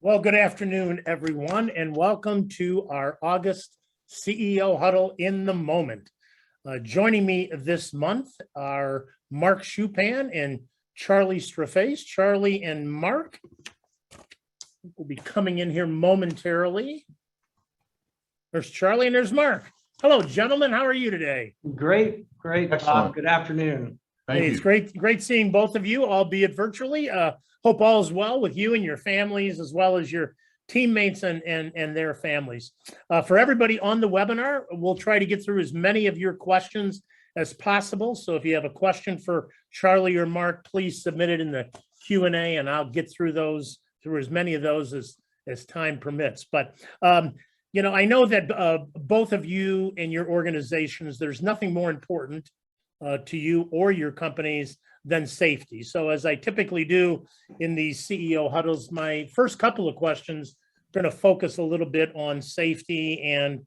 Well, good afternoon, everyone, and welcome to our August CEO Huddle in the Moment. Joining me this month are Mark Schupan and Charlie Straface. Charlie and Mark will be coming in here momentarily. There's Charlie and there's Mark. Hello, gentlemen. How are you today? Great. Excellent. Good afternoon. Thank you. It's great seeing both of you, albeit virtually. Hope all is well with you and your families, as well as your teammates and their families. For everybody on the webinar, we'll try to get through as many of your questions as possible. So if you have a question for Charlie or Mark, please submit it in the Q&A, and I'll get through as many of those as time permits. But I know that both of you and your organizations, there's nothing more important to you or your companies than safety. So as I typically do in these CEO huddles, my first couple of questions are going to focus a little bit on safety and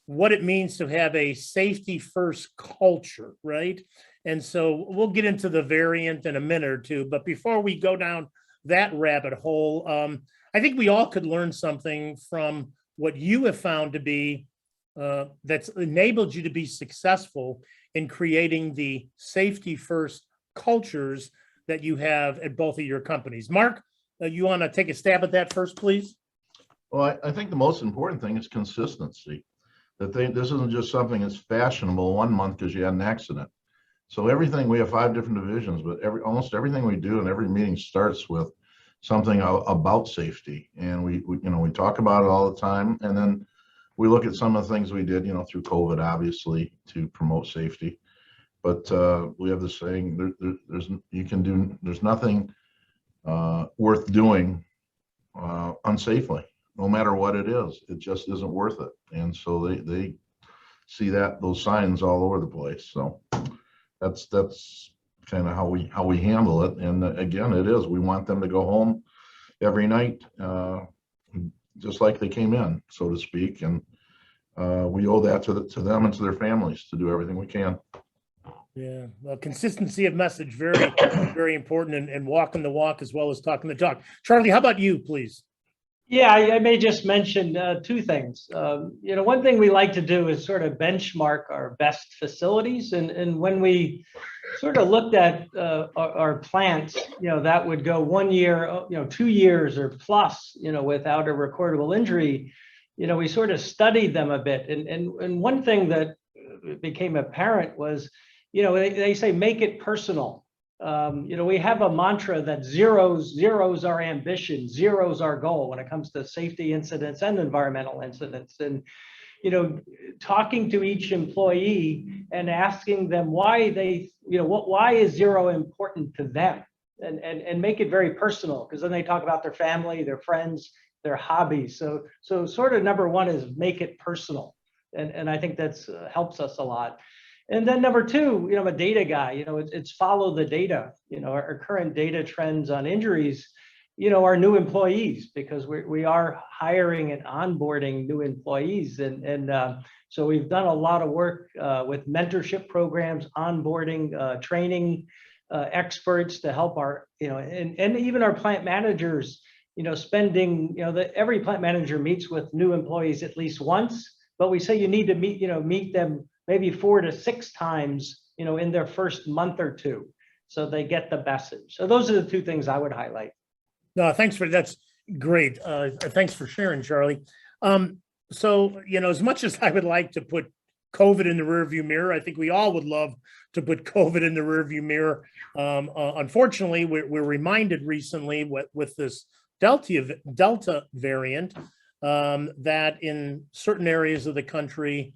what it means to have a safety first culture, right? And so we'll get into the variant in a minute or two, but before we go down that rabbit hole, I think we all could learn something from what you have found to be that's enabled you to be successful in creating the safety first cultures that you have at both of your companies. Mark, you want to take a stab at that first, please? Well, I think the most important thing is consistency. This isn't just something that's fashionable one month because you had an accident. So everything, we have 5 different divisions, but almost everything we do and every meeting starts with something about safety. And we talk about it all the time. And then we look at some of the things we did, through COVID, obviously, to promote safety. But we have this saying: there's nothing worth doing unsafely, no matter what it is. It just isn't worth it. And so they see those signs all over the place. So that's kind of how we handle it. And again, it is. We want them to go home every night just like they came in, so to speak. And we owe that to them and to their families to do everything we can. Yeah, well, consistency of message, very, very important, and walking the walk as well as talking the talk. Charlie, how about you, please? Yeah, I may just mention 2 things. One thing we like to do is sort of benchmark our best facilities. And when we sort of looked at our plants, that would go 1 year, 2 years or plus, without a recordable injury, we sort of studied them a bit. And one thing that became apparent was, they say, make it personal. We have a mantra that zeros our ambition, zeros our goal when it comes to safety incidents and environmental incidents. And, talking to each employee and asking them why why is zero important to them, and make it very personal, because then they talk about their family, their friends, their hobbies. So sort of number 1 is make it personal. And I think that's helps us a lot. And then number 2, I'm a data guy, it's follow the data. Our current data trends on injuries, are new employees, because we are hiring and onboarding new employees. And so we've done a lot of work with mentorship programs, onboarding, training experts to help our, and even our plant managers, spending, every plant manager meets with new employees at least once, but we say you need to meet them maybe 4 to 6 times, in their first month or 2, so they get the message. So those are the 2 things I would highlight. No, that's great. Thanks for sharing, Charlie. So, as much as I would like to put COVID in the rearview mirror, I think we all would love to put COVID in the rearview mirror. Unfortunately, we're reminded recently with this Delta variant that in certain areas of the country,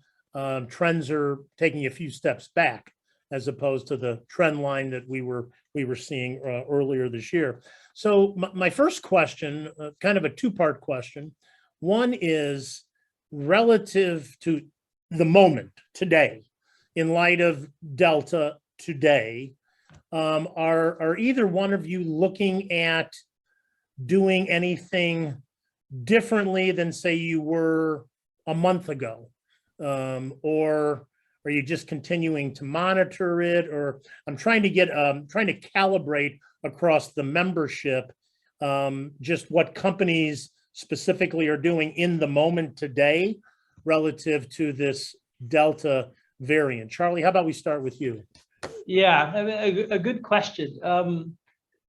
trends are taking a few steps back, as opposed to the trend line that we were seeing earlier this year. So my first question, kind of a 2-part question. One is relative to the moment today, in light of Delta today, are either one of you looking at doing anything differently than, say, you were a month ago? Or are you just continuing to monitor it? Or I'm trying to calibrate across the membership just what companies specifically are doing in the moment today relative to this Delta variant. Charlie, how about we start with you? Yeah, I mean, a good question.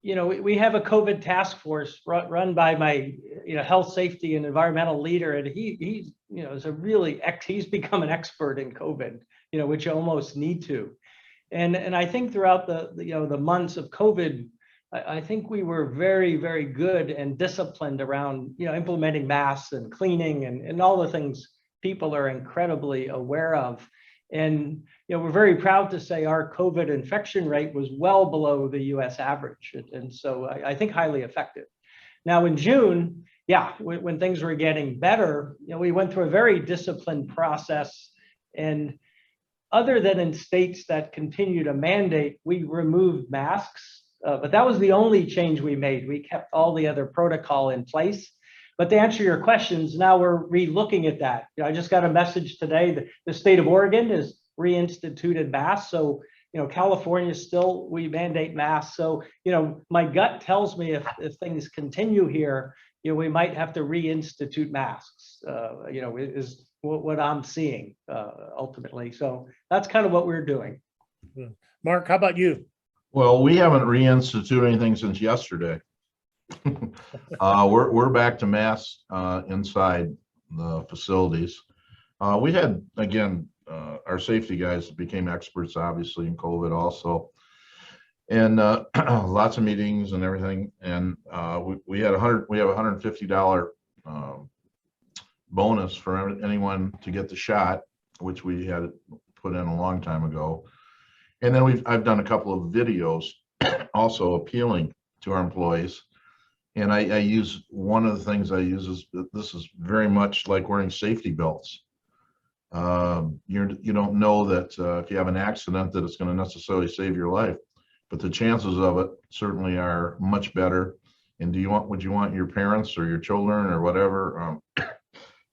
You know, we have a COVID task force run by my, health, safety, and environmental leader, and he's, is a really he's become an expert in COVID, which you almost need to. And I think throughout the months of COVID, I think we were very, very good and disciplined around, implementing masks and cleaning and all the things people are incredibly aware of. And we're very proud to say our COVID infection rate was well below the US average. And so I think highly effective. Now in June, yeah, when things were getting better, we went through a very disciplined process. And other than in states that continue to mandate, we removed masks. But that was the only change we made. We kept all the other protocol in place. But to answer your questions, now we're re-looking at that. I just got a message today that the state of Oregon has reinstituted masks. So, California still, we mandate masks. So, my gut tells me if things continue here, we might have to reinstitute masks, is what I'm seeing ultimately. So that's kind of what we're doing. Mark, how about you? Well, we haven't reinstituted anything since yesterday. We're back to masks inside the facilities. We had, again, our safety guys became experts, obviously, in COVID also, and lots of meetings and everything. And we have $150 bonus for anyone to get the shot, which we had put in a long time ago. And then I've done a couple of videos also appealing to our employees. And I use, one of the things I use is, this is very much like wearing safety belts. You don't know that if you have an accident that it's going to necessarily save your life, but the chances of it certainly are much better. And would you want your parents or your children or whatever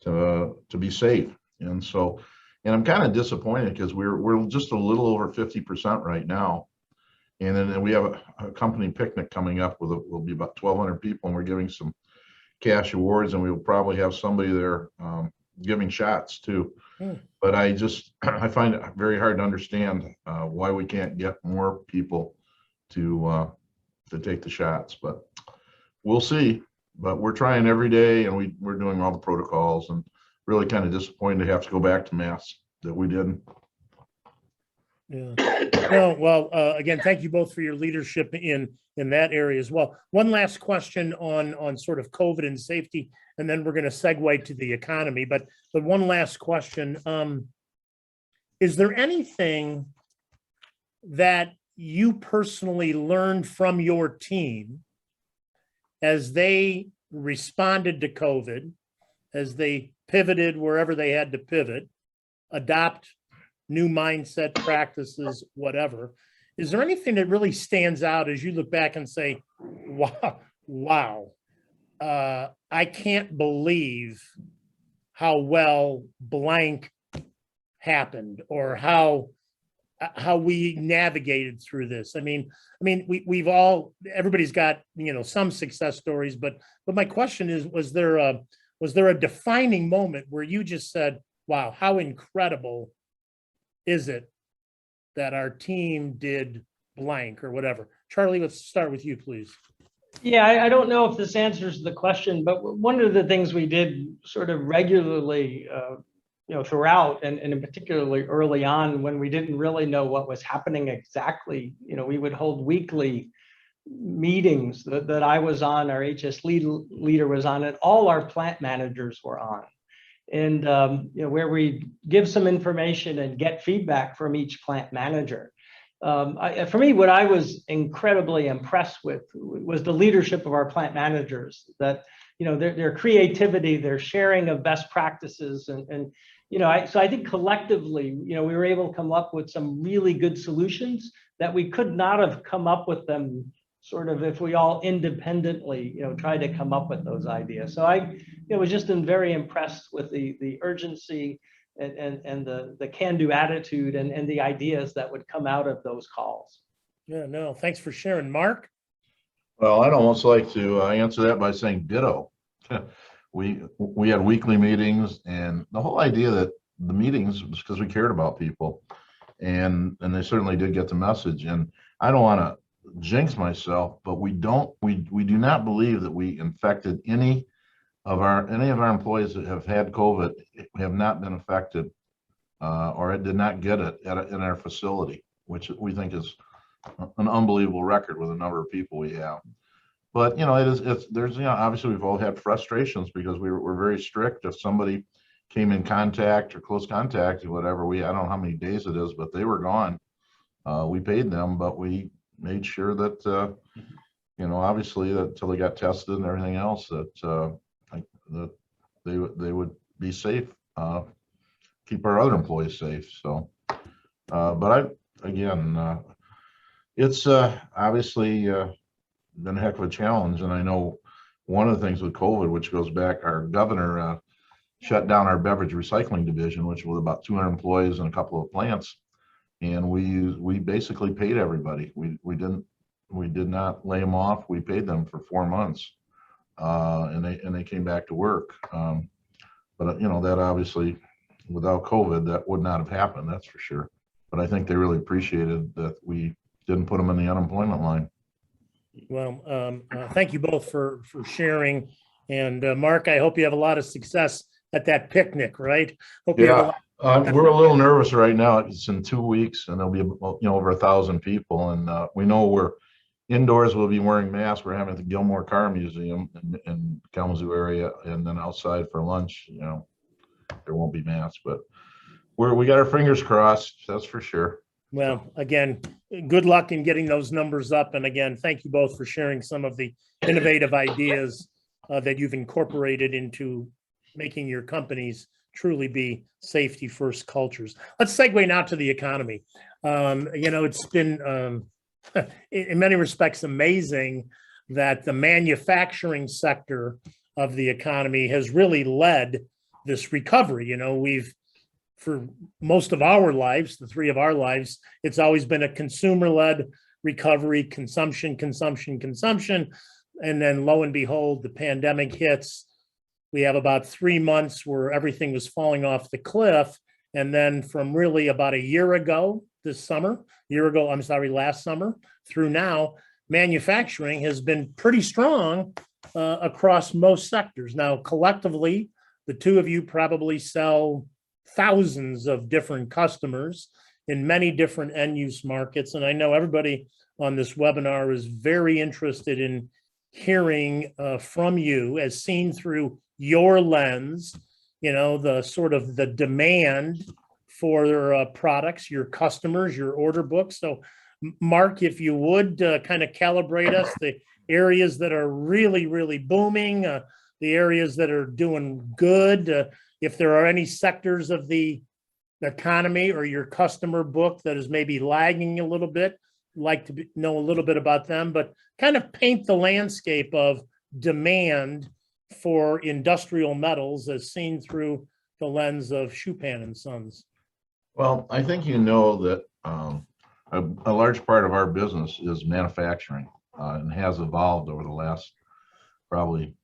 to be safe? And so, and I'm kind of disappointed because we're just a little over 50% right now. And then we have a company picnic coming up will be about 1,200 people, and we're giving some cash awards, and we'll probably have somebody there giving shots too. But I find it very hard to understand why we can't get more people to take the shots. But we'll see. But we're trying every day, and we're doing all the protocols, and really kind of disappointed to have to go back to masks that we didn't. Yeah. Well, again, thank you both for your leadership in that area as well. One last question on sort of COVID and safety, and then we're going to segue to the economy. But one last question: is there anything that you personally learned from your team as they responded to COVID, as they pivoted wherever they had to pivot, adopt new mindset practices, whatever? Is there anything that really stands out as you look back and say, wow, I can't believe how well blank happened, or how we navigated through this? I mean, everybody's got, some success stories, but my question is, was there a defining moment where you just said, wow, how incredible is it that our team did blank or whatever? Charlie, let's start with you, please. Yeah, I don't know if this answers the question, but one of the things we did sort of regularly, throughout, and in particularly early on when we didn't really know what was happening exactly, we would hold weekly meetings that I was on, our HS leader was on, and all our plant managers were on. And where we give some information and get feedback from each plant manager. For me, what I was incredibly impressed with was the leadership of our plant managers, that their creativity, their sharing of best practices, and so I think collectively, we were able to come up with some really good solutions that we could not have come up with them sort of if we all independently, tried to come up with those ideas. So I was just very impressed with the urgency and the can-do attitude and the ideas that would come out of those calls. Yeah, no, thanks for sharing. Mark? Well, I'd almost like to answer that by saying ditto. we had weekly meetings, and the whole idea that the meetings was because we cared about people, and they certainly did get the message. And I don't want to jinx myself, but we do not believe that we infected any of our employees that have had COVID have not been affected, or did not get it in our facility, which we think is an unbelievable record with the number of people we have. But there's obviously we've all had frustrations because we're very strict. If somebody came in contact or close contact or whatever, I don't know how many days it is, but they were gone. We paid them, but we made sure that obviously that until they got tested and everything else, that they would be safe, keep our other employees safe. So, it's obviously been a heck of a challenge. And I know one of the things with COVID, which goes back, our governor shut down our beverage recycling division, which was about 200 employees in a couple of plants. And we basically paid everybody. We did not lay them off. We paid them for 4 months, and they came back to work. But that obviously, without COVID, that would not have happened. That's for sure. But I think they really appreciated that we didn't put them in the unemployment line. Well, thank you both for sharing. And Mark, I hope you have a lot of success at that picnic, right? Hope you have a lot. We're a little nervous right now. It's in 2 weeks, and there'll be over 1,000 people, and we know we're indoors. We'll be wearing masks. We're having at the Gilmore Car Museum in Kalamazoo area, and then outside for lunch, there won't be masks, but we got our fingers crossed. That's for sure. Well, again, good luck in getting those numbers up. And again, thank you both for sharing some of the innovative ideas that you've incorporated into making your companies truly be safety first cultures. Let's segue now to the economy. It's been in many respects amazing that the manufacturing sector of the economy has really led this recovery. For most of our lives, the three of our lives, it's always been a consumer-led recovery, consumption. And then lo and behold, the pandemic hits. We have about 3 months where everything was falling off the cliff. And then from really about a year ago, last summer through now, manufacturing has been pretty strong across most sectors. Now, collectively, the two of you probably sell thousands of different customers in many different end-use markets. And I know everybody on this webinar is very interested in hearing from you as seen through your lens, the sort of the demand for their products, your customers, your order books. So Mark, if you would kind of calibrate us, the areas that are really, really booming, the areas that are doing good, if there are any sectors of the economy or your customer book that is maybe lagging a little bit, like to know a little bit about them, but kind of paint the landscape of demand for industrial metals as seen through the lens of Schupan and Sons. Well, I think that a large part of our business is manufacturing, and has evolved over the last probably,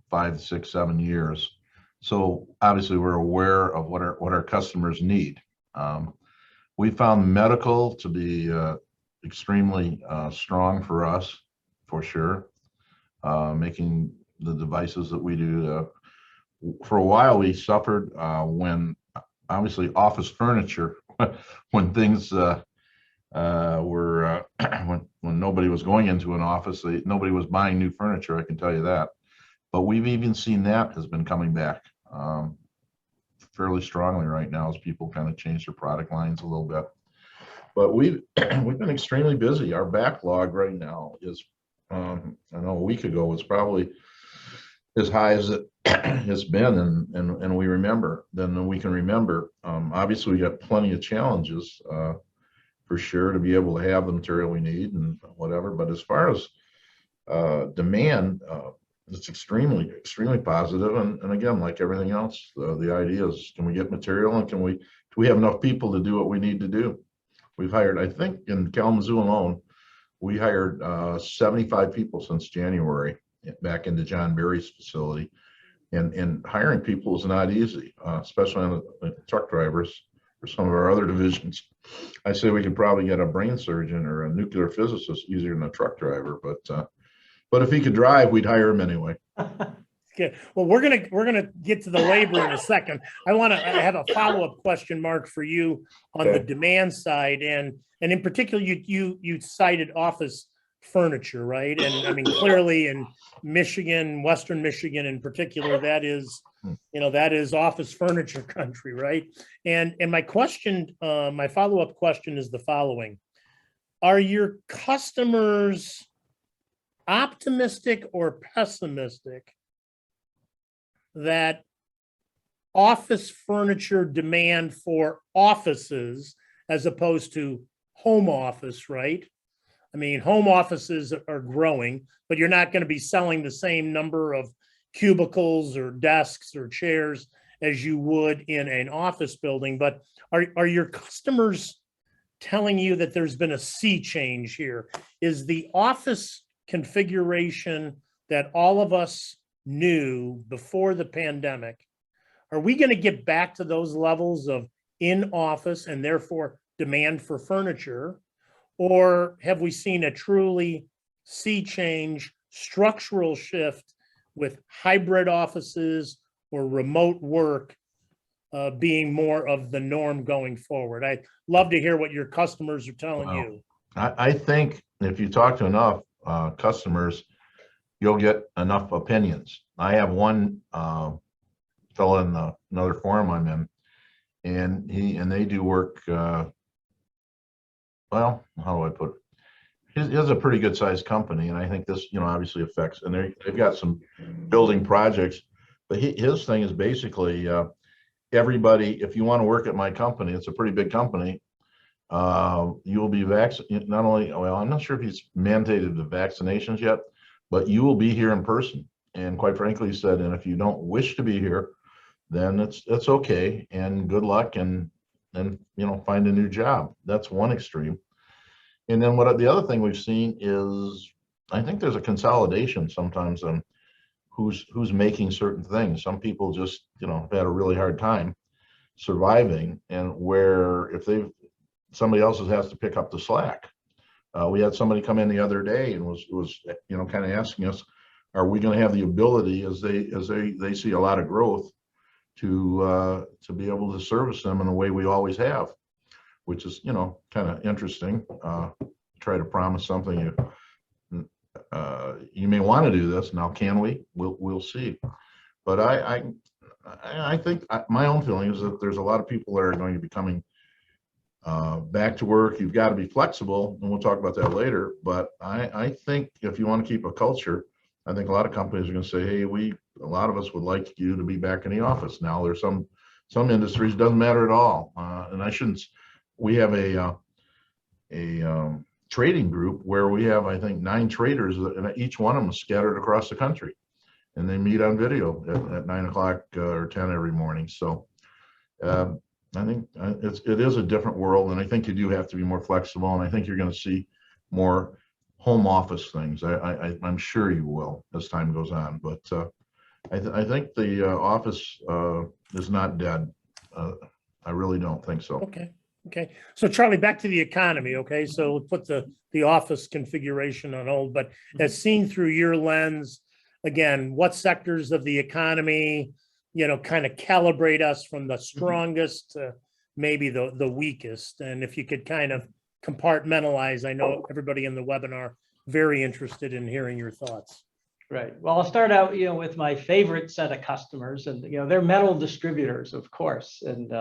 5, 6, 7 years. So obviously we're aware of what our customers need. We found medical to be extremely strong for us, for sure. Making the devices that we do. For a while, we suffered when obviously office furniture, when things were when nobody was going into an office, nobody was buying new furniture. I can tell you that. But we've even seen that has been coming back fairly strongly right now as people kind of change their product lines a little bit. But we've been extremely busy. Our backlog right now is, I know a week ago was probably as high as it has been, and we can remember. Obviously, we got plenty of challenges for sure to be able to have the material we need and whatever. But as far as demand, it's extremely positive. And again, like everything else, the idea is, can we get material, and do we have enough people to do what we need to do? We've hired, I think in Kalamazoo alone, we hired 75 people since January back into John Berry's facility. And hiring people is not easy, especially on the truck drivers or some of our other divisions. I say we could probably get a brain surgeon or a nuclear physicist easier than a truck driver, but if he could drive, we'd hire him anyway. Okay. Well, we're gonna get to the labor in a second. I have a follow-up question, Mark, for you on the Okay. demand side, and in particular, you cited office furniture, right? And I mean, clearly in Michigan, Western Michigan in particular, that is, that is office furniture country, right? And my question, my follow-up question is the following: are your customers optimistic or pessimistic that office furniture demand for offices as opposed to home office, right? I mean, home offices are growing, but you're not going to be selling the same number of cubicles or desks or chairs as you would in an office building. But are your customers telling you that there's been a sea change here? Is the office configuration that all of us knew before the pandemic, are we going to get back to those levels of in office and therefore demand for furniture? Or have we seen a truly sea change, structural shift with hybrid offices or remote work being more of the norm going forward? I'd love to hear what your customers are telling you. I think if you talk to enough customers, you'll get enough opinions. I have one fellow in another forum I'm in, and they do work. Well, how do I put it? He has a pretty good sized company, and I think this, obviously affects. And they've got some building projects, but his thing is basically everybody. If you want to work at my company, it's a pretty big company. You will be vaccinated. Not only, well, I'm not sure if he's mandated the vaccinations yet, but you will be here in person. And quite frankly, he said, and if you don't wish to be here, then it's okay, and good luck, and find a new job. That's one extreme. And then the other thing we've seen is, I think there's a consolidation sometimes on who's making certain things. Some people just have had a really hard time surviving, and where if somebody else has to pick up the slack. We had somebody come in the other day and was kind of asking us, are we going to have the ability, as they see a lot of growth, to be able to service them in the way we always have, which is kind of interesting. Try to promise something you may want to do this. Now, can we? We'll see. But I think my own feeling is that there's a lot of people that are going to be coming back to work. You've got to be flexible, and we'll talk about that later. But I think if you want to keep a culture, I think a lot of companies are going to say, hey, a lot of us would like you to be back in the office. Now, there's some industries it doesn't matter at all. And we have a trading group where we have, I think, 9 traders, and each one of them is scattered across the country, and they meet on video at 9 o'clock or 10 every morning. So I think it is a different world, and I think you do have to be more flexible, and I think you're going to see more home office things. I'm sure you will as time goes on, but I think the office is not dead. I really don't think so. Okay. So Charlie, back to the economy. Okay. So we'll put the office configuration on hold, but as seen through your lens, again, what sectors of the economy, kind of calibrate us from the strongest to maybe the weakest. And if you could kind of compartmentalize, I know everybody in the webinar very interested in hearing your thoughts. Right. Well, I'll start out, with my favorite set of customers, and they're metal distributors, of course. And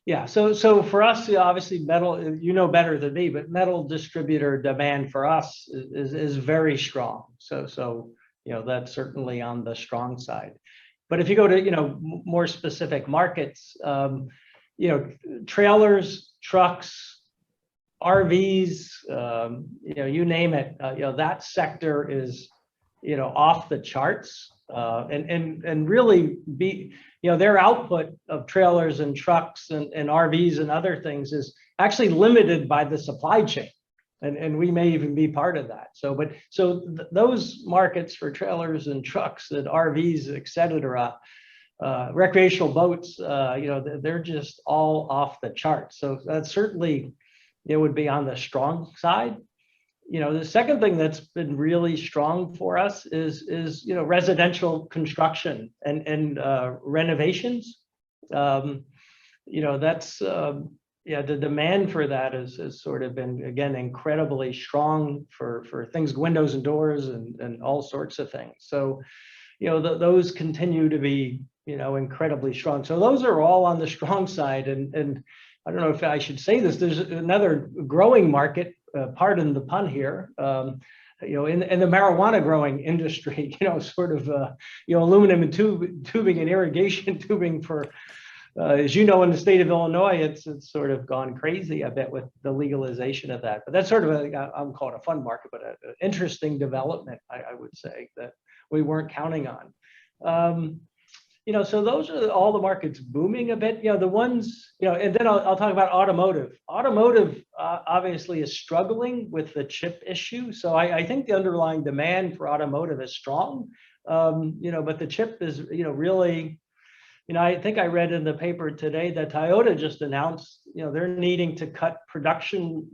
yeah, so for us, obviously, metal, better than me, but metal distributor demand for us is very strong. So that's certainly on the strong side. But if you go to more specific markets, trailers, trucks, RVs, you name it, that sector is off the charts, and really their output of trailers and trucks and RVs and other things is actually limited by the supply chain. And we may even be part of that. So, those markets for trailers and trucks and RVs, et cetera, recreational boats, they're just all off the charts. So that certainly it would be on the strong side. The second thing that's been really strong for us is residential construction and renovations. That's the demand for that has sort of been, again, incredibly strong for things, windows and doors and all sorts of things. So, those continue to be, incredibly strong. So those are all on the strong side. And I don't know if I should say this, there's another growing market, pardon the pun here, in the marijuana growing industry, aluminum and tubing and irrigation tubing for, as you know, in the state of Illinois, it's sort of gone crazy a bit with the legalization of that. But that's sort of I'm calling it a fun market, but an interesting development, I would say, that we weren't counting on. So those are all the markets booming a bit. The ones, and then I'll talk about automotive. Automotive obviously is struggling with the chip issue. So I think the underlying demand for automotive is strong, but the chip is, really. I think I read in the paper today that Toyota just announced, they're needing to cut production,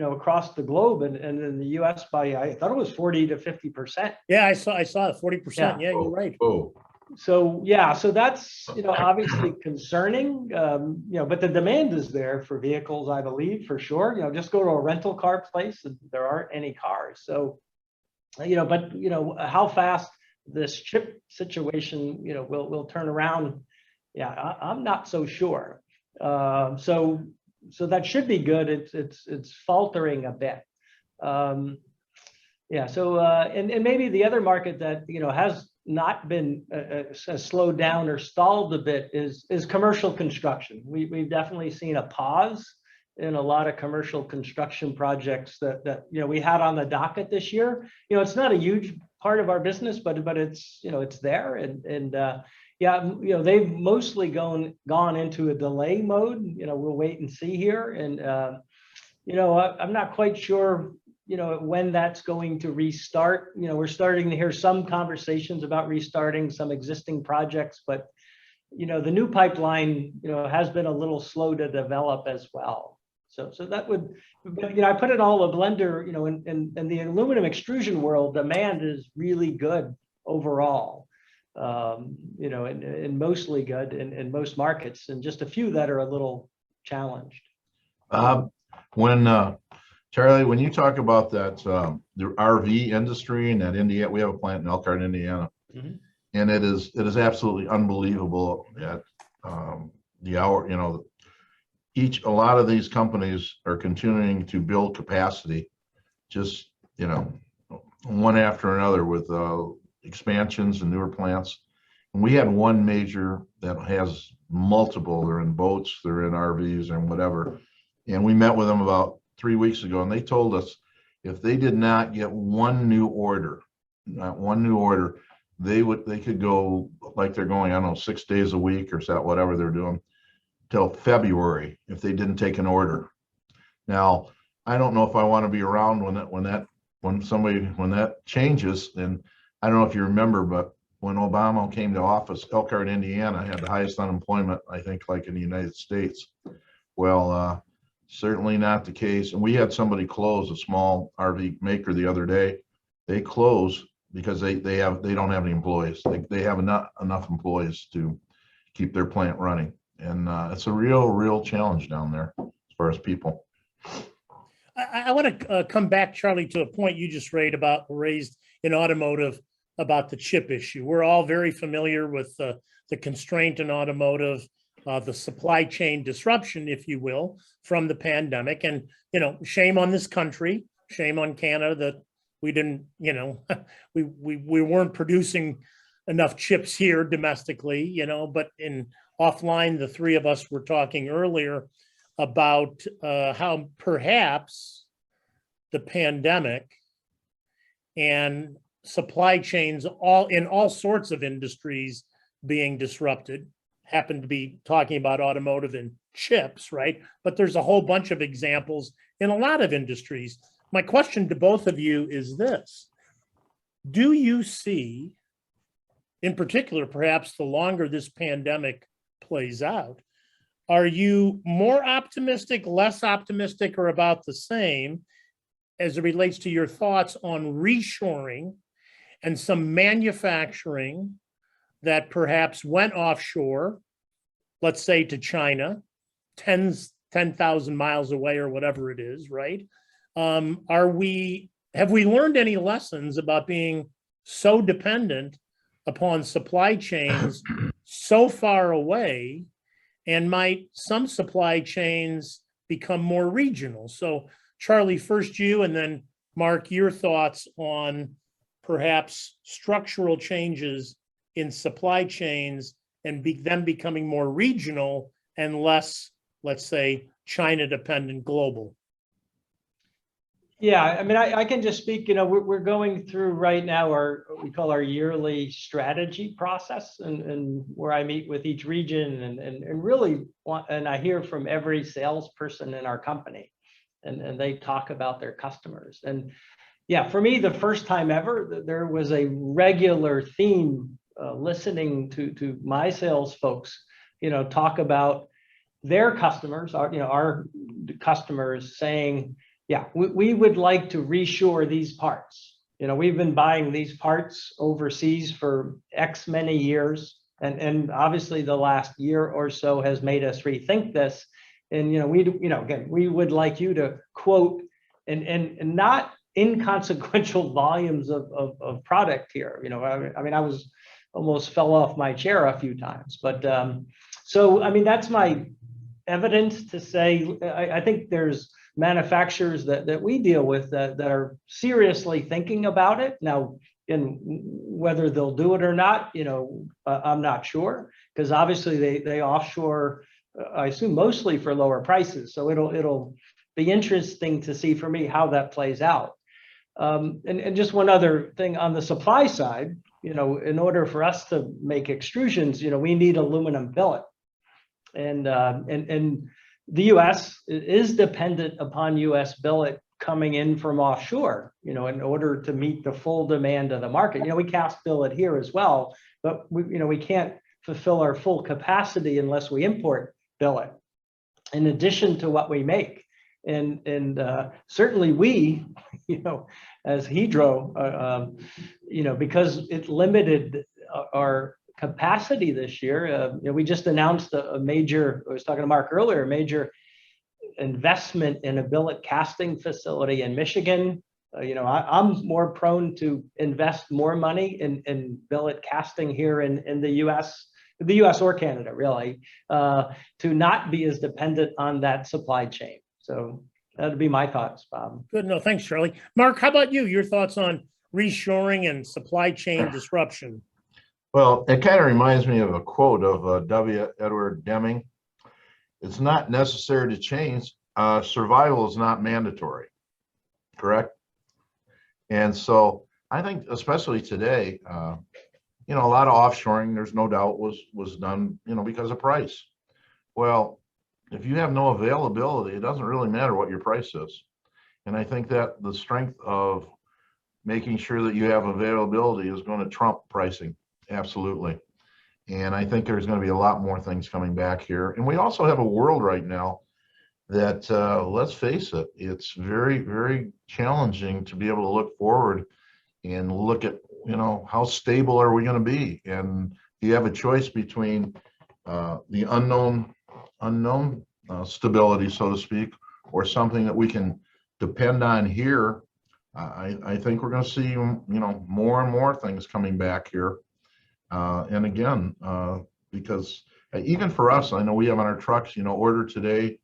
across the globe and in the US by, I thought it was 40 to 50%. Yeah, I saw it, 40%. Yeah, you're right. Oh, So, so that's, obviously concerning, but the demand is there for vehicles, I believe, for sure. Just go to a rental car place and there aren't any cars. So, but, how fast this chip situation, will turn around. Yeah, I'm not so sure. So that should be good. It's faltering a bit. So and maybe the other market that has not been slowed down or stalled a bit is commercial construction. We've definitely seen a pause in a lot of commercial construction projects that we had on the docket this year. It's not a huge part of our business, but it's it's there and they've mostly gone into a delay mode. We'll wait and see here, and I'm not quite sure when that's going to restart. We're starting to hear some conversations about restarting some existing projects, but the new pipeline has been a little slow to develop as well. So that would, I put it all in a blender. In the aluminum extrusion world, demand is really good overall. And mostly good in most markets, and just a few that are a little challenged. Charlie, when you talk about that, the RV industry and that Indiana, we have a plant in Elkhart, Indiana, and it is absolutely unbelievable at the hour. A lot of these companies are continuing to build capacity, just one after another with expansions and newer plants. And we had one major that has multiple. They're in boats, they're in RVs and whatever. And we met with them about 3 weeks ago, and they told us if they did not get one new order, they could go like they're going, I don't know, 6 days a week or so, whatever they're doing, till February if they didn't take an order. Now, I don't know if I want to be around when that changes. And I don't know if you remember, but when Obama came to office, Elkhart, Indiana had the highest unemployment, I think, like in the United States. Well, certainly not the case. And we had somebody close, a small RV maker, the other day. They closed because they don't have any employees. They have enough employees to keep their plant running. And it's a real challenge down there as far as people. I want to come back, Charlie, to a point you just raised in automotive about the chip issue. We're all very familiar with the constraint in automotive, the supply chain disruption, if you will, from the pandemic. And, shame on this country, shame on Canada that we didn't, we weren't producing enough chips here domestically, but in offline, the three of us were talking earlier about how perhaps the pandemic and supply chains in all sorts of industries being disrupted, happen to be talking about automotive and chips, right? But there's a whole bunch of examples in a lot of industries My question to both of you is this: do you see, in particular, perhaps the longer this pandemic plays out, are you more optimistic, less optimistic, or about the same as it relates to your thoughts on reshoring and some manufacturing that perhaps went offshore, let's say to China, 10,000 miles away or whatever it is, right? Have we learned any lessons about being so dependent upon supply chains so far away, and might some supply chains become more regional? So Charlie, first you, and then Mark, your thoughts on perhaps structural changes in supply chains and them becoming more regional and less, let's say, China dependent global. Yeah, I mean, I can just speak, we're going through right now what we call our yearly strategy process, and where I meet with each region and really and I hear from every salesperson in our company, and they talk about their customers. And yeah, for me, the first time ever, there was a regular theme listening to my sales folks, talk about their customers, our customers saying, yeah, we would like to reshore these parts. We've been buying these parts overseas for X many years. And obviously the last year or so has made us rethink this. And, again, we would like you to quote and not inconsequential volumes of product here. I mean, I was almost fell off my chair a few times, but so, I mean, that's my evidence to say, I think there's manufacturers that we deal with that are seriously thinking about it now, and whether they'll do it or not, I'm not sure, because obviously they offshore, I assume mostly for lower prices. So it'll be interesting to see for me how that plays out. And just one other thing on the supply side, in order for us to make extrusions, we need aluminum billet. And the U.S. is dependent upon U.S. billet coming in from offshore, in order to meet the full demand of the market. We cast billet here as well, but we can't fulfill our full capacity unless we import billet in addition to what we make. And certainly we, as Hydro, because it limited our capacity this year. We just announced a major, I was talking to Mark earlier, a major investment in a billet casting facility in Michigan. I'm more prone to invest more money in billet casting here in the US or Canada, really, to not be as dependent on that supply chain. So that'd be my thoughts, Bob. Good. No, thanks, Charlie. Mark, how about you? Your thoughts on reshoring and supply chain disruption? Well, it kind of reminds me of a quote of W. Edward Deming. It's not necessary to change. Survival is not mandatory. Correct? And so I think, especially today, a lot of offshoring, there's no doubt was done, because of price. Well, if you have no availability, it doesn't really matter what your price is. And I think that the strength of making sure that you have availability is going to trump pricing. Absolutely. And I think there's going to be a lot more things coming back here. And we also have a world right now that, let's face it, it's very, very challenging to be able to look forward and look at, how stable are we going to be? And you have a choice between the unknown stability, so to speak, or something that we can depend on here. I think we're going to see, more and more things coming back here. And again, because even for us, I know we have on our trucks, order today,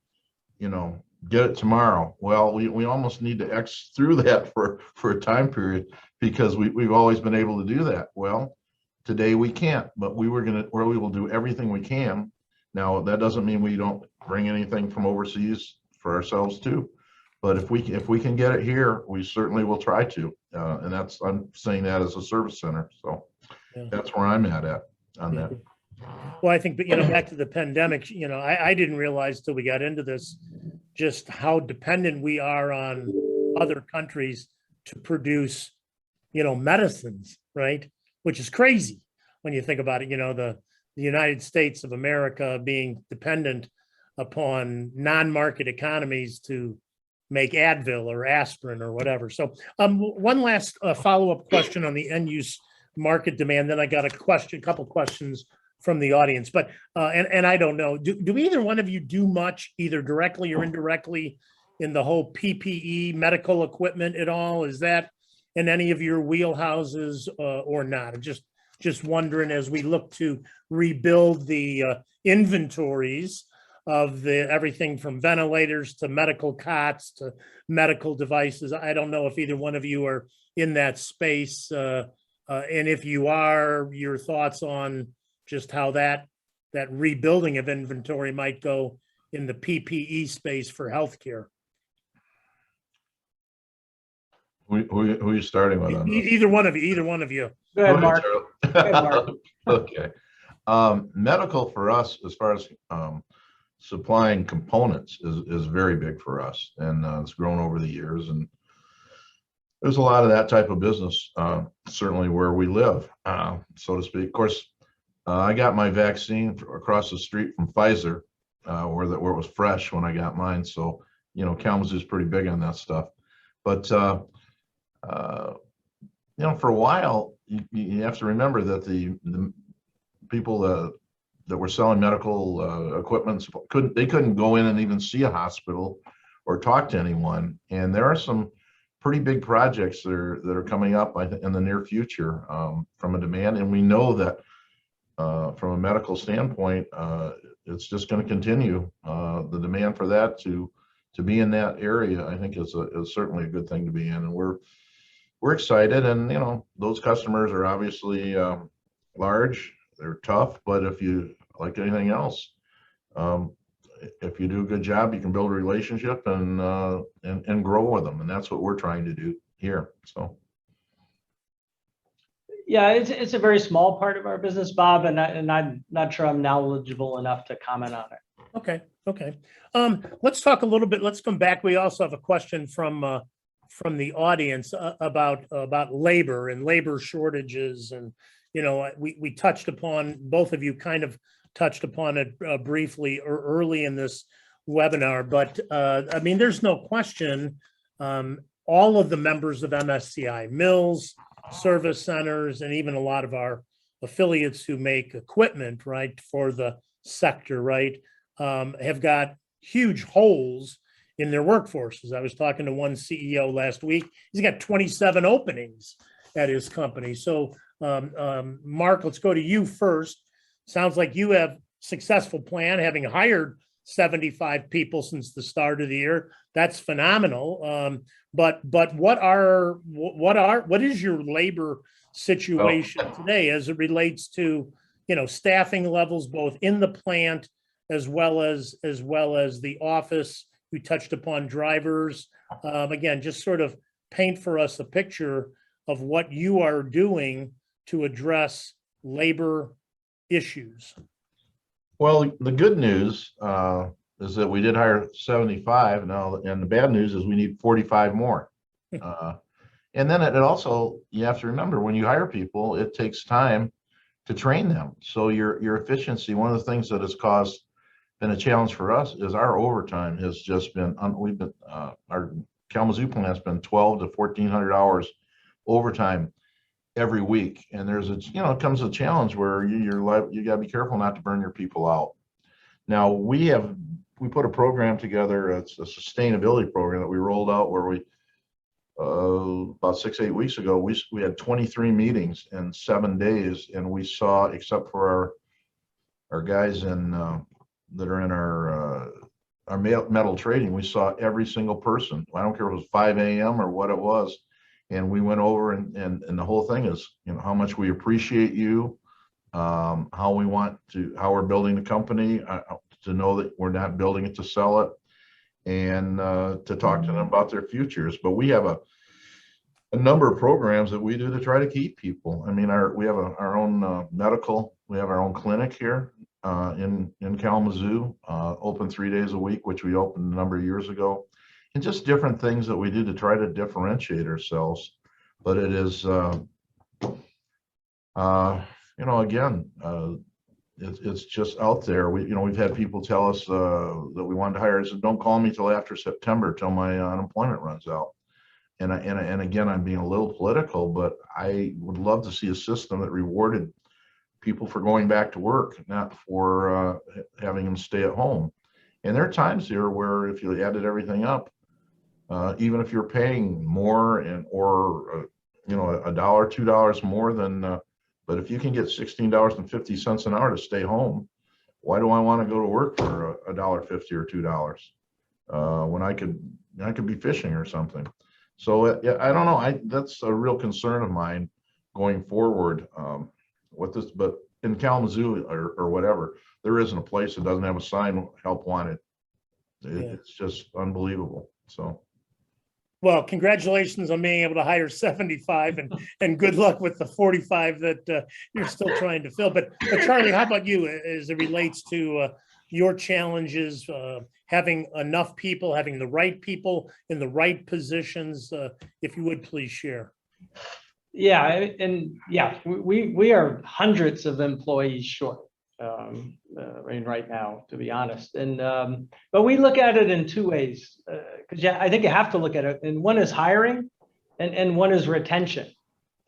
get it tomorrow. Well, we almost need to X through that for a time period, because we've always been able to do that. Well, today we can't, but we will do everything we can. Now, that doesn't mean we don't bring anything from overseas for ourselves too. But if we can get it here, we certainly will try to. And I'm saying that as a service center. So yeah, that's where I'm at on that. Well, I think, back to the pandemic, I didn't realize till we got into this just how dependent we are on other countries to produce, medicines, right? Which is crazy when you think about it. The United States of America being dependent upon non-market economies to make Advil or aspirin or whatever. So one last follow-up question on the end use market demand. Then I got a couple questions from the audience, but and I don't know, do either one of you do much either directly or indirectly in the whole PPE medical equipment at all? Is that in any of your wheelhouses or not? I'm just wondering, as we look to rebuild the inventories of everything from ventilators to medical cots to medical devices. I don't know if either one of you are in that space. And if you are, your thoughts on just how that rebuilding of inventory might go in the PPE space for healthcare. Who are you starting with on this? Either one of you. Go ahead, Mark. Go ahead, Mark. Okay. Medical for us, as far as supplying components, is very big for us, and it's grown over the years. And there's a lot of that type of business, certainly where we live, so to speak. Of course, I got my vaccine across the street from Pfizer, where it was fresh when I got mine. So, Kalamazoo is pretty big on that stuff. But for a while, you have to remember that the people that were selling medical equipment couldn't go in and even see a hospital or talk to anyone. And there are some pretty big projects that are coming up in the near future from a demand, and we know that from a medical standpoint, it's just going to continue. The demand for that to be in that area, I think, is certainly a good thing to be in, and we're excited. And those customers are obviously large, they're tough, but if you, like anything else, if you do a good job, you can build a relationship and grow with them, and that's what we're trying to do here. So. Yeah, it's a very small part of our business, Bob, and I'm not sure I'm knowledgeable enough to comment on it. Okay. Let's talk a little bit. Let's come back. We also have a question from the audience about labor and labor shortages, and we touched upon, both of you kind of touched upon it briefly or early in this webinar, but I mean, there's no question. All of the members of MSCI, mills, service centers, and even a lot of our affiliates who make equipment, right, for the sector, right, have got huge holes in their workforces. I was talking to one CEO last week. He's got 27 openings at his company. So, Mark, let's go to you first. Sounds like you have successful plan, having hired 75 people since the start of the year. That's phenomenal. But what is your labor situation today as it relates to staffing levels both in the plant as well as the office? You touched upon drivers. Again, just sort of paint for us a picture of what you are doing to address labor issues. Well, the good news is that we did hire 75 now, and the bad news is we need 45 more. And then it also, you have to remember, when you hire people, it takes time to train them. So your efficiency, one of the things that has been a challenge for us is our overtime has just been, our Kalamazoo plant has been 12 to 1,400 hours overtime every week. And there's it comes a challenge where you got to be careful not to burn your people out. Now we put a program together. It's a sustainability program that we rolled out where we about 6-8 weeks ago, we had 23 meetings in 7 days, and we saw, except for our guys that are in our metal trading, we saw every single person. I don't care if it was 5 a.m. or what it was. And we went over and the whole thing is, how much we appreciate you, how we're building the company, to know that we're not building it to sell it, and to talk to them about their futures. But we have a number of programs that we do to try to keep people. I mean, we have our own medical, we have our own clinic here in Kalamazoo, open 3 days a week, which we opened a number of years ago. and just different things that we do to try to differentiate ourselves. But it is, again, it's just out there. We've had people tell us that we wanted to hire. I said, don't call me till after September, till my unemployment runs out. And again, I'm being a little political, but I would love to see a system that rewarded people for going back to work, not for having them stay at home. And there are times here where if you added everything up, even if you're paying more or $1, $2 more than, but if you can get $16.50 an hour to stay home, why do I want to go to work for $1.50 or $2 when I could be fishing or something? So I don't know. That's a real concern of mine going forward. But in Kalamazoo or whatever, there isn't a place that doesn't have a sign, help wanted. It's just unbelievable. So. Well, congratulations on being able to hire 75 and good luck with the 45 that you're still trying to fill. But Charlie, how about you as it relates to your challenges, having enough people, having the right people in the right positions, if you would please share. Yeah, and yeah, we are hundreds of employees short right now, to be honest. And but we look at it in two ways, because I think you have to look at it. And one is hiring, and one is retention.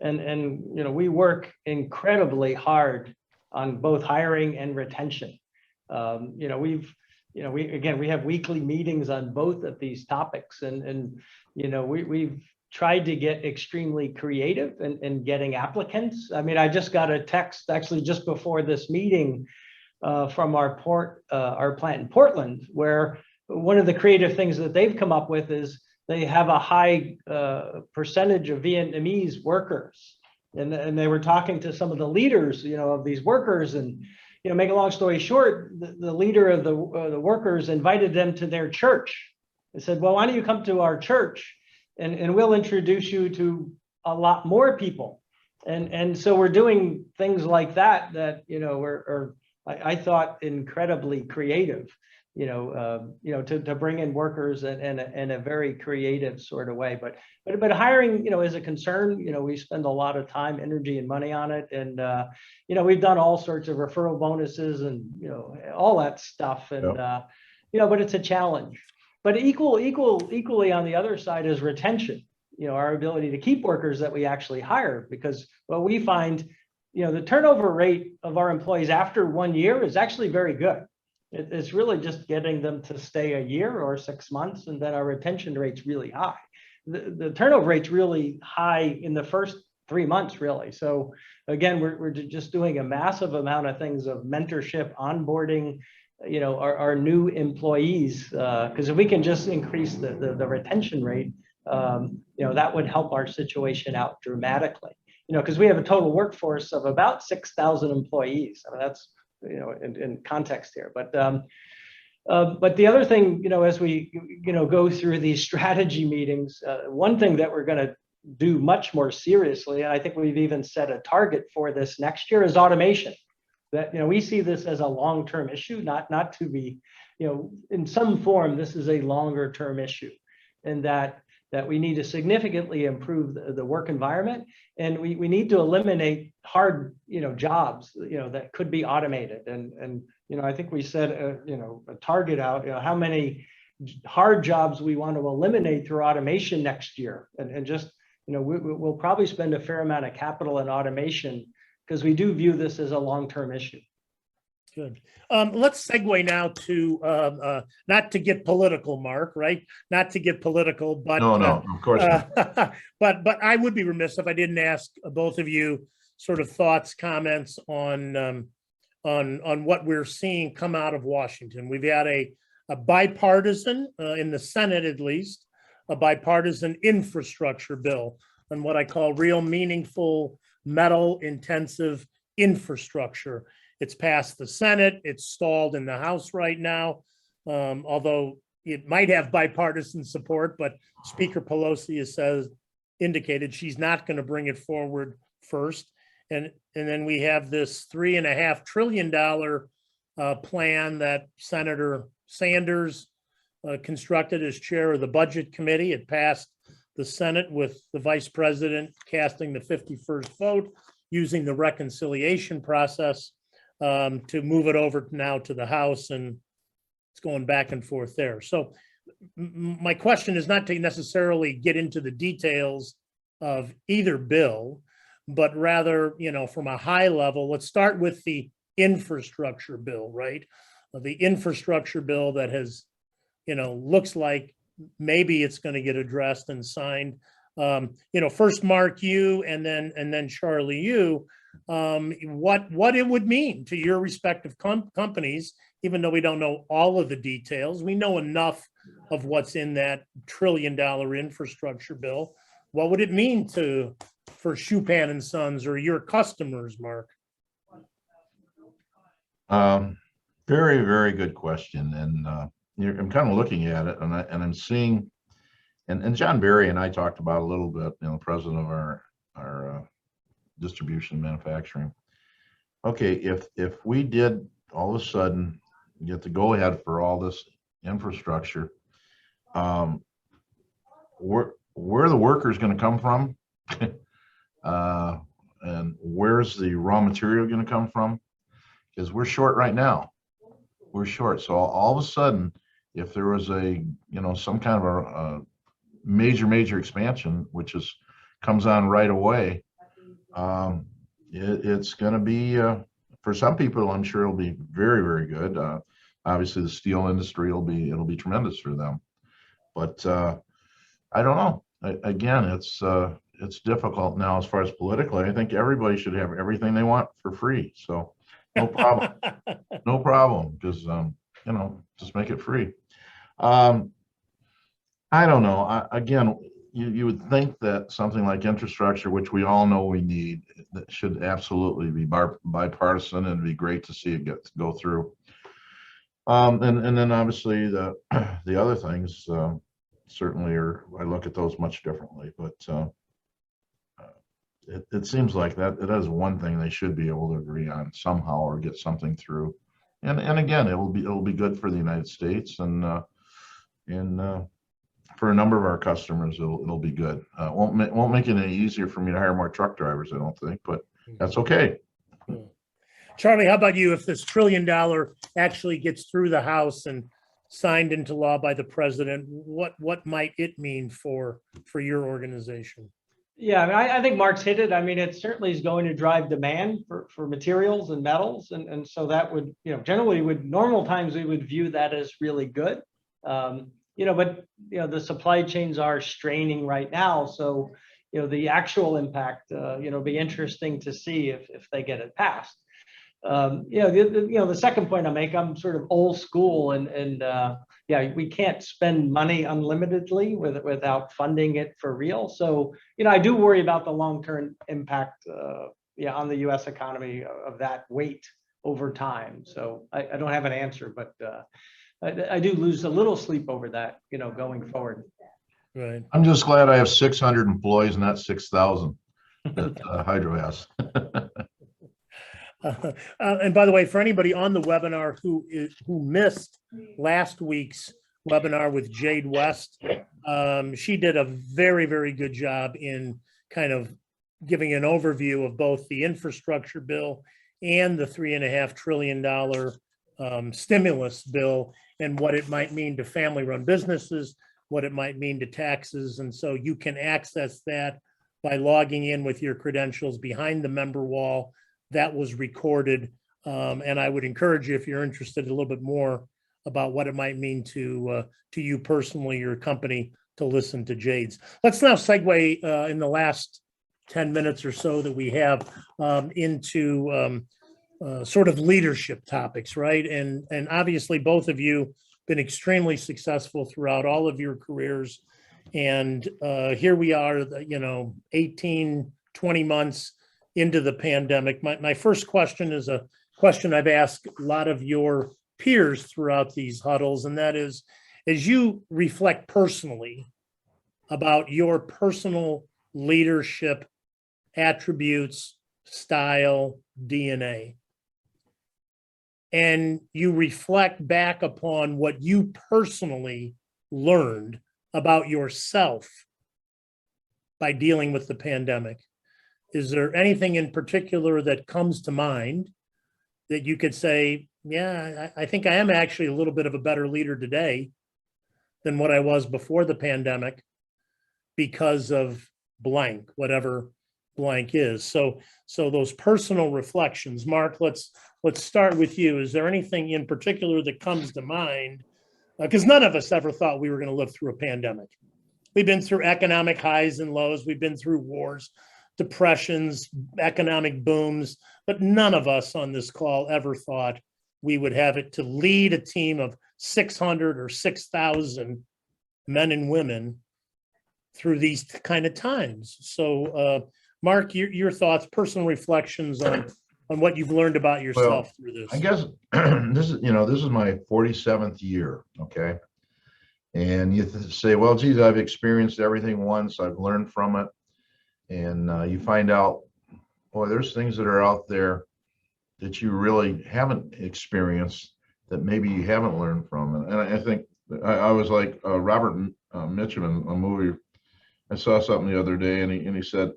And we work incredibly hard on both hiring and retention. We have weekly meetings on both of these topics, and we've tried to get extremely creative in getting applicants. I mean, I just got a text actually just before this meeting from our plant in Portland, where one of the creative things that they've come up with is they have a high percentage of Vietnamese workers, and they were talking to some of the leaders, of these workers, and make a long story short, the leader of the workers invited them to their church. They said, well, why don't you come to our church and we'll introduce you to a lot more people. And so we're doing things like that I thought incredibly creative, to bring in workers in a very creative sort of way. But hiring, is a concern. We spend a lot of time, energy, and money on it. And, we've done all sorts of referral bonuses and, all that stuff. And, but it's a challenge. But equally on the other side is retention, our ability to keep workers that we actually hire, because what we find, the turnover rate of our employees after 1 year is actually very good. It's really just getting them to stay a year or 6 months, and then our retention rate's really high. The turnover rate's really high in the first 3 months, really. So again, we're just doing a massive amount of things of mentorship, onboarding, our new employees, because if we can just increase the retention rate, that would help our situation out dramatically. Because we have a total workforce of about 6,000 employees. I mean, that's in context here. But the other thing, as we go through these strategy meetings, one thing that we're going to do much more seriously, and I think we've even set a target for this next year, is automation. That we see this as a long-term issue, not to be, in some form, this is a longer-term issue, and that we need to significantly improve the work environment, and we need to eliminate hard jobs that could be automated. And I think we set a target out, how many hard jobs we want to eliminate through automation next year, and just we'll probably spend a fair amount of capital in automation, because we do view this as a long-term issue. Good. Let's segue now to not to get political, Mark, right? Not to get political, but no, of course not. But I would be remiss if I didn't ask both of you sort of thoughts, comments on what we're seeing come out of Washington. We've had a bipartisan, in the Senate at least, a bipartisan infrastructure bill on what I call real meaningful metal intensive infrastructure. It's passed the Senate. It's stalled in the House right now, although it might have bipartisan support. But Speaker Pelosi has indicated she's not going to bring it forward first. And then we have this $3.5 trillion plan that Senator Sanders constructed as chair of the Budget Committee. It passed the Senate with the Vice President casting the 51st vote using the reconciliation process to move it over now to the House, and it's going back and forth there. So my question is not to necessarily get into the details of either bill, but rather, from a high level, let's start with the infrastructure bill, right? The infrastructure bill that has, looks like maybe it's going to get addressed and signed. First Mark, you, and then Charlie, you, what it would mean to your respective companies, even though we don't know all of the details. We know enough of what's in that $1 trillion infrastructure bill. What would it mean for Schupan and Sons or your customers, Mark? Very, very good question. And I'm kind of looking at it, and I'm seeing, and John Barry and I talked about a little bit, president of our distribution manufacturing. Okay, if we did all of a sudden get the go ahead for all this infrastructure, where the workers going to come from, and where's the raw material going to come from? Because we're short right now. We're short. So all of a sudden, if there was some kind of a major expansion, which comes on right away, it's going to be for some people, I'm sure it'll be very, very good. Obviously, the steel industry it'll be tremendous for them. But I don't know. Again, it's difficult now as far as politically. I think everybody should have everything they want for free. So no problem, no problem. Because just make it free. I don't know. Again, you would think that something like infrastructure, which we all know we need, that should absolutely be bipartisan, and it'd be great to see it go through. And then obviously the other things certainly I look at those much differently, but it seems like that it is one thing they should be able to agree on somehow or get something through. And again, it'll be good for the United States, and for a number of our customers, it'll be good. Won't make it any easier for me to hire more truck drivers, I don't think, but that's okay. Charlie, how about you? If this $1 trillion actually gets through the House and signed into law by the president, what might it mean for your organization? Yeah, I think Mark's hit it. I mean, it certainly is going to drive demand for materials and metals, and so that would, generally normal times we would view that as really good. But the supply chains are straining right now, so the actual impact, be interesting to see if they get it passed. The second point I make, I'm sort of old school, and we can't spend money unlimitedly without funding it for real. So I do worry about the long-term impact on the U.S. economy of that weight over time. So I don't have an answer, but I do lose a little sleep over that, going forward. Right. I'm just glad I have 600 employees, not 6,000 that Hydro has. And by the way, for anybody on the webinar who missed last week's webinar with Jade West, she did a very, very good job in kind of giving an overview of both the infrastructure bill and the $3.5 trillion stimulus bill, and what it might mean to family-run businesses, what it might mean to taxes. And so you can access that by logging in with your credentials behind the member wall. That was recorded, and I would encourage you, if you're interested a little bit more about what it might mean to you personally, your company, to listen to Jade's. Let's now segue in the last 10 minutes or so that we have into sort of leadership topics, right? And obviously both of you been extremely successful throughout all of your careers, and here we are, 18, 20 months into the pandemic. My first question is a question I've asked a lot of your peers throughout these huddles, and that is, as you reflect personally about your personal leadership attributes, style, DNA, and you reflect back upon what you personally learned about yourself by dealing with the pandemic, is there anything in particular that comes to mind that you could say, yeah, I think I am actually a little bit of a better leader today than what I was before the pandemic because of blank, whatever blank is. So those personal reflections, Mark, let's start with you. Is there anything in particular that comes to mind? Because none of us ever thought we were going to live through a pandemic. We've been through economic highs and lows. We've been through wars, depressions, economic booms, but none of us on this call ever thought we would have it to lead a team of 600 or 6,000 men and women through these kind of times. So, Mark, your thoughts, personal reflections on what you've learned about yourself through this. I guess this is my 47th year. Okay. And you say, well, geez, I've experienced everything once, I've learned from it. And you find out, boy, there's things that are out there that you really haven't experienced that maybe you haven't learned from. And I think I was like Robert Mitchum in a movie. I saw something the other day, and he said,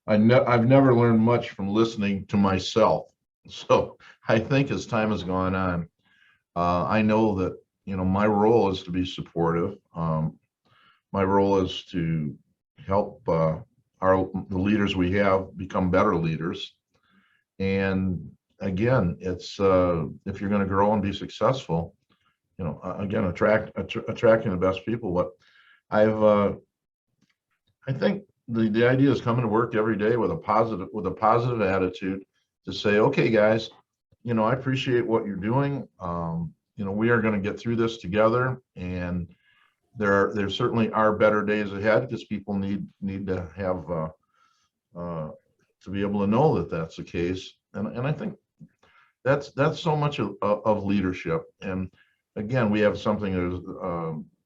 I've never learned much from listening to myself. So I think as time has gone on, I know that, my role is to be supportive. My role is to help the leaders we have become better leaders. And again, it's if you're going to grow and be successful, again, attracting the best people. What I think the idea is coming to work every day with a positive attitude to say, okay, guys, I appreciate what you're doing. We are going to get through this together, and there certainly are better days ahead because people need to have to be able to know that that's the case. And I think that's so much of leadership. And again, we have something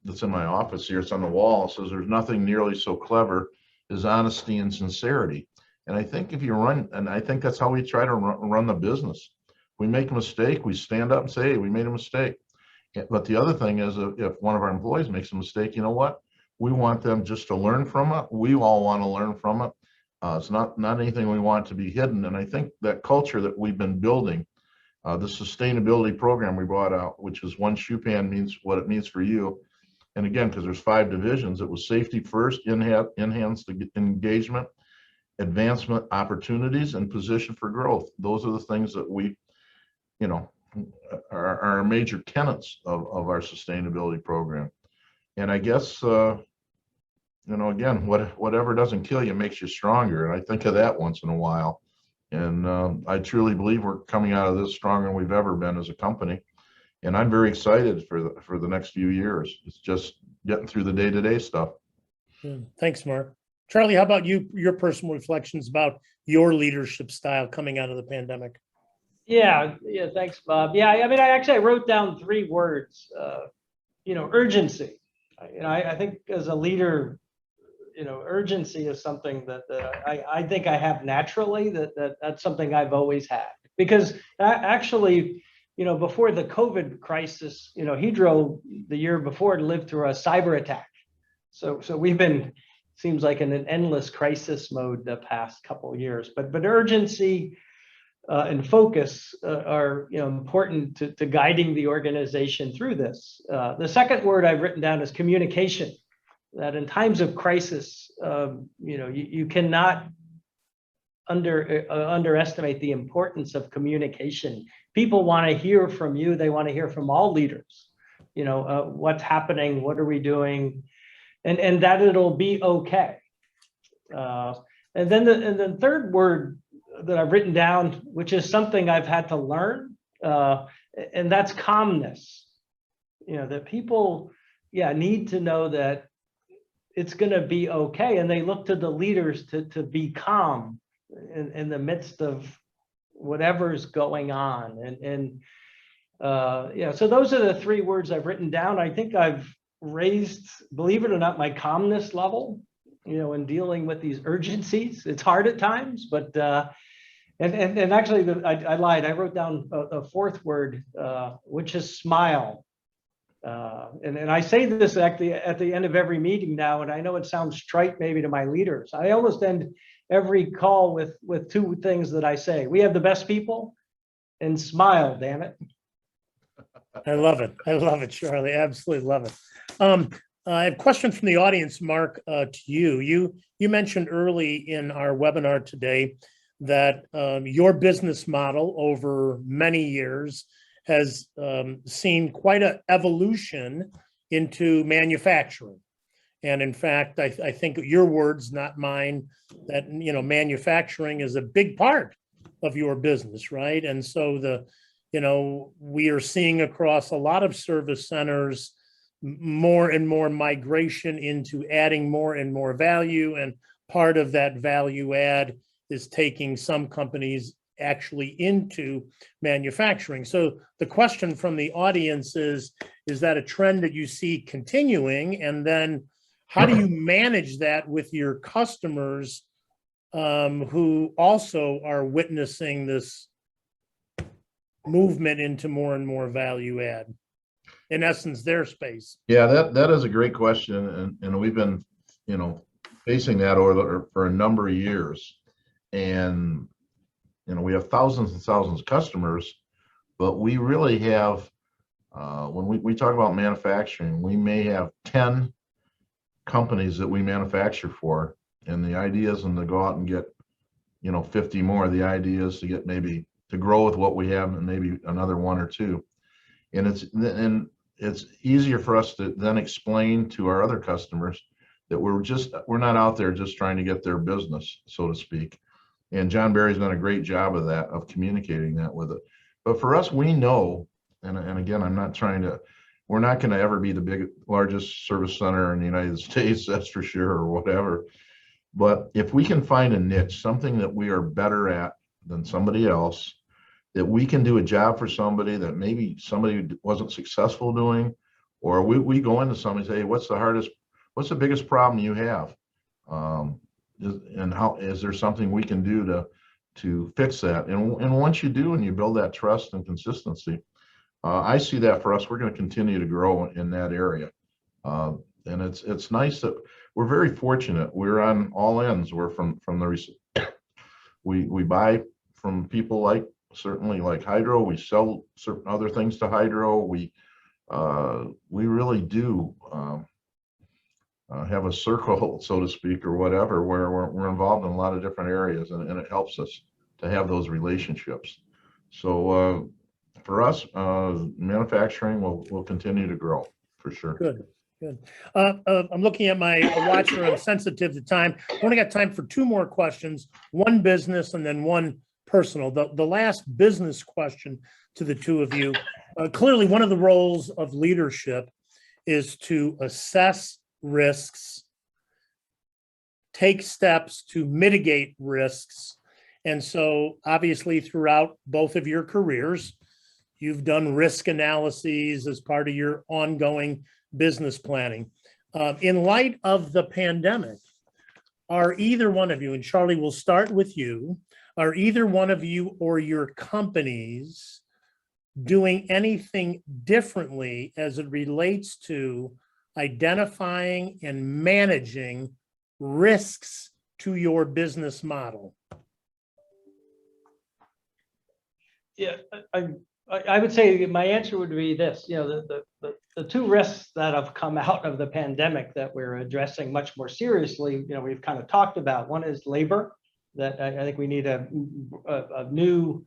that's in my office here. It's on the wall. It says, there's nothing nearly so clever as honesty and sincerity. And I think I think that's how we try to run the business. We make a mistake, we stand up and say, hey, we made a mistake. But the other thing is, if one of our employees makes a mistake, you know what? We want them just to learn from it. We all want to learn from it. It's not anything we want to be hidden. And I think that culture that we've been building, the sustainability program we brought out, which is one shoe pan means what it means for you. And again, because there's 5 divisions, it was safety first, enhanced engagement, advancement opportunities, and position for growth. Those are the things that we, are major tenets of our sustainability program. And I guess, again, whatever doesn't kill you makes you stronger. And I think of that once in a while. And I truly believe we're coming out of this stronger than we've ever been as a company. And I'm very excited for the next few years. It's just getting through the day-to-day stuff. Thanks, Mark. Charlie, how about you? Your personal reflections about your leadership style coming out of the pandemic? Yeah. Thanks, Bob. Yeah, I wrote down 3 words. Urgency. I think as a leader, urgency is something that I think I have naturally. That's something I've always had, because actually, before the COVID crisis, Hydro the year before lived through a cyber attack. So we've been, seems like, in an endless crisis mode the past couple of years. But urgency and focus are important to guiding the organization through this. The second word I've written down is communication. That in times of crisis, you cannot underestimate the importance of communication. People want to hear from you. They want to hear from all leaders. What's happening? What are we doing? And that it'll be okay. And then the third word that I've written down, which is something I've had to learn, and that's calmness. That people, need to know that it's going to be okay, and they look to the leaders to be calm in the midst of whatever's going on. So those are the 3 words I've written down. I think I've raised, believe it or not, my calmness level, in dealing with these urgencies. It's hard at times, but And actually, I lied. I wrote down a fourth word, which is smile. And I say this at the end of every meeting now, and I know it sounds trite maybe to my leaders. I almost end every call with two things that I say. We have the best people, and smile, damn it. I love it. I love it, Charlie. Absolutely love it. I have a question from the audience, Mark, to you. You mentioned early in our webinar today that your business model over many years has seen quite an evolution into manufacturing. And in fact, I think your words, not mine, that manufacturing is a big part of your business, right? And so we are seeing across a lot of service centers more and more migration into adding more and more value. And part of that value add is taking some companies actually into manufacturing. So the question from the audience is that a trend that you see continuing? And then how do you manage that with your customers who also are witnessing this movement into more and more value add? In essence, their space. Yeah, that is a great question, and we've been, facing that for a number of years, and we have thousands and thousands of customers, but we really have, when we talk about manufacturing, we may have 10 companies that we manufacture for, and the idea isn't to go out and get 50 more. The idea is to get maybe to grow with what we have and maybe another one or two, and it's easier for us to then explain to our other customers that we're not out there just trying to get their business, so to speak. And John Barry's done a great job of that, of communicating that with it. But for us, we know, and again, we're not going to ever be the largest service center in the United States, that's for sure, or whatever. But if we can find a niche, something that we are better at than somebody else, that we can do a job for somebody that maybe somebody wasn't successful doing, or we go into somebody and say, hey, what's the biggest problem you have? And how is there something we can do to fix that? And once you do, and you build that trust and consistency, I see that for us, we're going to continue to grow in that area. And it's nice that we're very fortunate. We're on all ends. We're from we buy from people certainly like Hydro. We sell certain other things to Hydro. We really do have a circle, so to speak, or whatever, where we're involved in a lot of different areas, and it helps us to have those relationships. So for us, manufacturing will continue to grow for sure. Good. I'm looking at my watch here. I'm sensitive to time. I only got time for two more questions, one business and then one personal. The last business question to the two of you. Clearly, one of the roles of leadership is to assess risks, take steps to mitigate risks. And so obviously throughout both of your careers, you've done risk analyses as part of your ongoing business planning. In light of the pandemic, are either one of you, and Charlie, we'll start with you, are either one of you or your companies doing anything differently as it relates to identifying and managing risks to your business model? Yeah, I would say my answer would be this. The two risks that have come out of the pandemic that we're addressing much more seriously, we've kind of talked about. One is labor, that I think we need a new,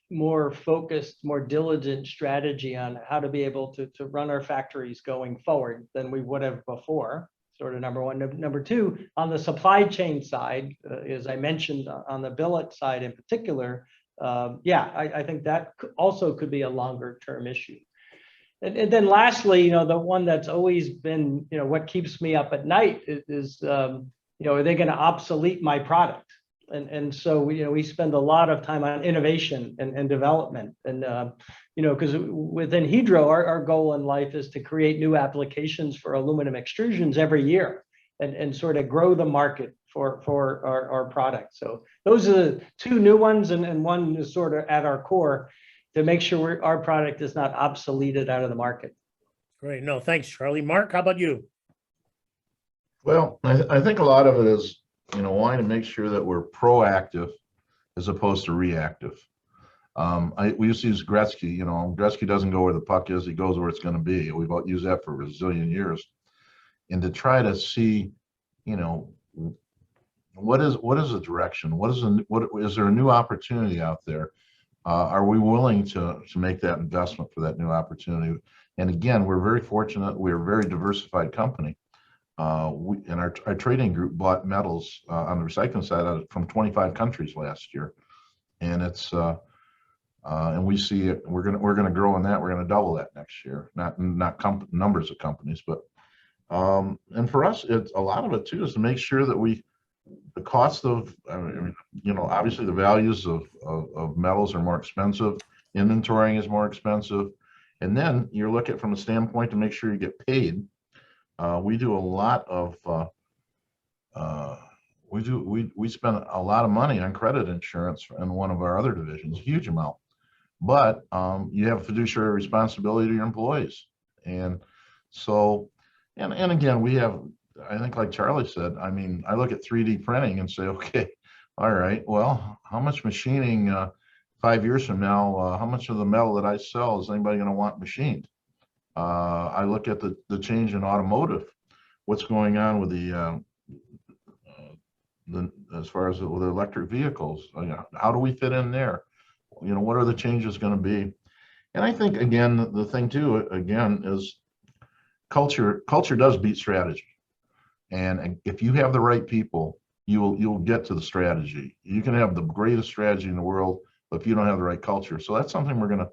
more focused, more diligent strategy on how to be able to run our factories going forward than we would have before. Sort of number one. Number two, on the supply chain side, as I mentioned, on the billet side in particular, I think that also could be a longer term issue. And then lastly, the one that's always been, what keeps me up at night is are they going to obsolete my product? And so we spend a lot of time on innovation and development, and because within Hydro, our goal in life is to create new applications for aluminum extrusions every year, and sort of grow the market for our product. So those are the two new ones, and one is sort of at our core to make sure our product is not obsoleted out of the market. Great. No, thanks, Charlie. Mark, how about you? Well, I think a lot of it is, wanting to make sure that we're proactive as opposed to reactive. We used to use Gretzky. Gretzky doesn't go where the puck is; he goes where it's going to be. We've used that for a zillion years, and to try to see, what is the direction? What is there a new opportunity out there? Are we willing to make that investment for that new opportunity? And again, we're very fortunate. We're a very diversified company. And our trading group bought metals on the recycling side from 25 countries last year, and it's and we see it. We're gonna grow in that. We're gonna double that next year. Not numbers of companies, but and for us, it's a lot of it too is to make sure that the cost of, obviously the values of metals are more expensive. Inventorying is more expensive, and then you look at from a standpoint to make sure you get paid. We do a lot of we spend a lot of money on credit insurance in one of our other divisions, a huge amount. But you have fiduciary responsibility to your employees, and so and again we have. I think like Charlie said, I look at 3D printing and say, okay, all right, well, how much machining 5 years from now, how much of the metal that I sell is anybody going to want machined? I look at the change in automotive, what's going on with as far as with electric vehicles, how do we fit in there? What are the changes going to be? And I think, again, the thing too, again, is culture does beat strategy. And if you have the right people, you'll get to the strategy. You can have the greatest strategy in the world, but if you don't have the right culture. So that's something we're going to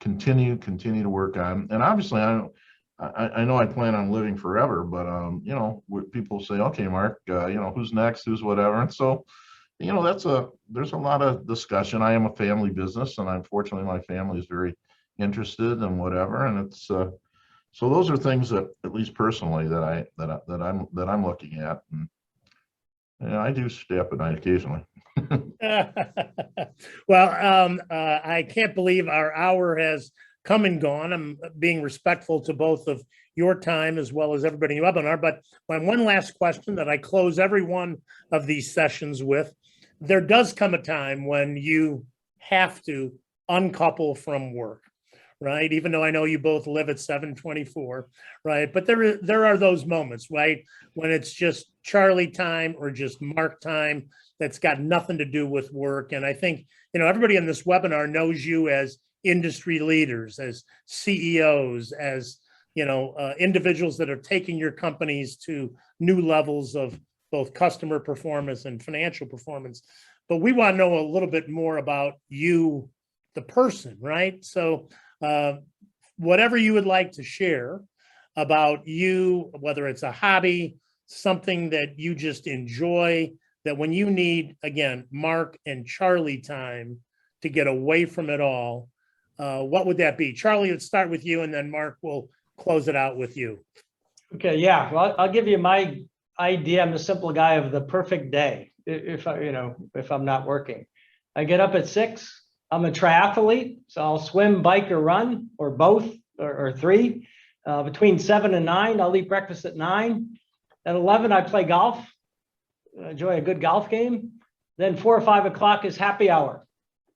continue to work on. And obviously, I know I plan on living forever, but people say, okay, Mark, who's next, who's whatever. And so, there's a lot of discussion. I am a family business, and unfortunately, my family is very interested in whatever. And it's so those are things that, at least personally, that I'm looking at. And I do stay up at night occasionally. Well, I can't believe our hour has come and gone. I'm being respectful to both of your time as well as everybody in the webinar. But my one last question that I close every one of these sessions with: there does come a time when you have to uncouple from work, right? Even though I know you both live at 724, right? But there are those moments, right, when it's just Charlie time or just Mark time that's got nothing to do with work. And I think, everybody in this webinar knows you as industry leaders, as CEOs, as, individuals that are taking your companies to new levels of both customer performance and financial performance. But we want to know a little bit more about you, the person, right? So whatever you would like to share about you, whether it's a hobby, something that you just enjoy, that when you need, again, Mark and Charlie time to get away from it all, what would that be? Charlie, let's start with you, and then Mark will close it out with you. Okay, yeah, well, I'll give you my idea. I'm a simple guy of the perfect day. If I'm not working, I get up at 6. I'm a triathlete, so I'll swim, bike, or run, or both, or 3. Between 7 and 9, I'll eat breakfast at 9. At 11, I play golf. Enjoy a good golf game. Then 4 or 5 o'clock is happy hour.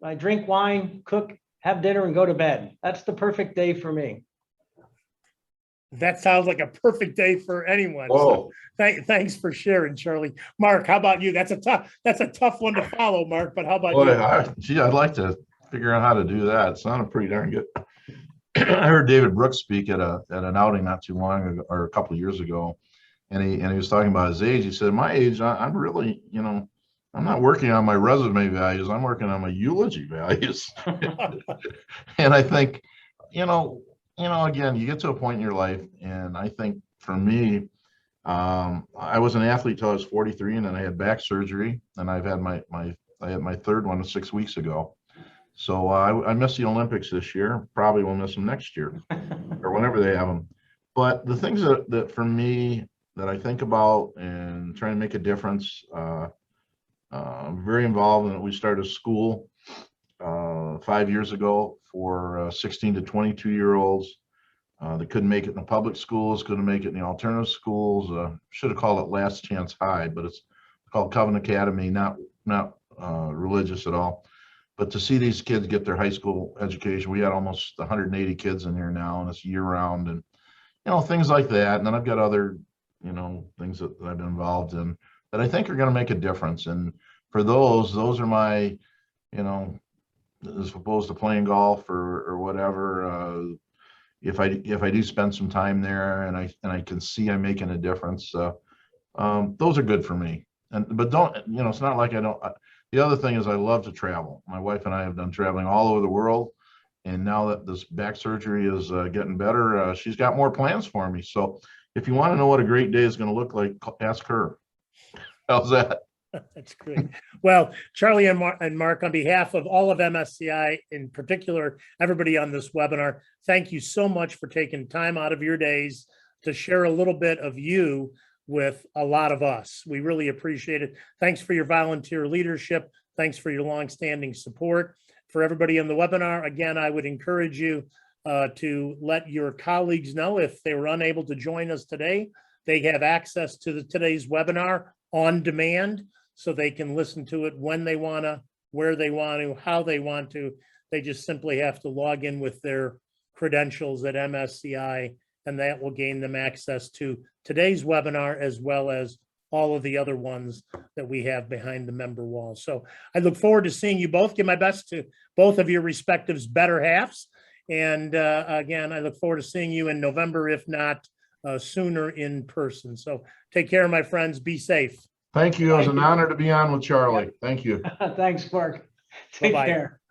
I drink wine, cook, have dinner, and go to bed. That's the perfect day for me. That sounds like a perfect day for anyone. Whoa. So thanks for sharing, Charlie. Mark, how about you? That's a tough one to follow, Mark, but how about you? I'd like to figure out how to do that. It sounded pretty darn good. I heard David Brooks speak at an outing not too long ago, or a couple of years ago, and he was talking about his age. He said, my age, I'm really, I'm not working on my resume values. I'm working on my eulogy values. And I think, again, you get to a point in your life, and I think for me, I was an athlete till I was 43, and then I had back surgery, and I've had I had my third one 6 weeks ago. So I missed the Olympics this year. Probably will miss them next year or whenever they have them. But the things that for me that I think about and trying to make a difference. I'm very involved in it. We started a school 5 years ago for 16 to 22-year-olds that couldn't make it in the public schools, couldn't make it in the alternative schools. Should have called it Last Chance High, but it's called Covenant Academy, not religious at all. But to see these kids get their high school education, we had almost 180 kids in here now, and it's year round, and things like that. And then I've got other things that I've been involved in that I think are going to make a difference. And for those are my, as opposed to playing golf or whatever. If I do spend some time there and I can see I'm making a difference, those are good for me. But don't, it's not like I don't. The other thing is I love to travel. My wife and I have done traveling all over the world. And now that this back surgery is getting better, she's got more plans for me. So if you want to know what a great day is going to look like, ask her. How's that? That's great. Well, Charlie and Mark, on behalf of all of MSCI, in particular, everybody on this webinar, thank you so much for taking time out of your days to share a little bit of you with a lot of us. We really appreciate it. Thanks for your volunteer leadership. Thanks for your longstanding support. For everybody on the webinar, again, I would encourage you to let your colleagues know if they were unable to join us today, they have access to today's webinar on demand, so they can listen to it when they want to, where they want to, how they want to. They just simply have to log in with their credentials at MSCI, and that will gain them access to today's webinar as well as all of the other ones that we have behind the member wall. So I look forward to seeing you both. Give my best to both of your respectives better halves. And again, I look forward to seeing you in November, if not sooner in person. So take care, my friends. Be safe. Thank you. It was Thank an you. honor to be on with Charlie. Thank you. Thanks, Mark. Take Bye-bye. care.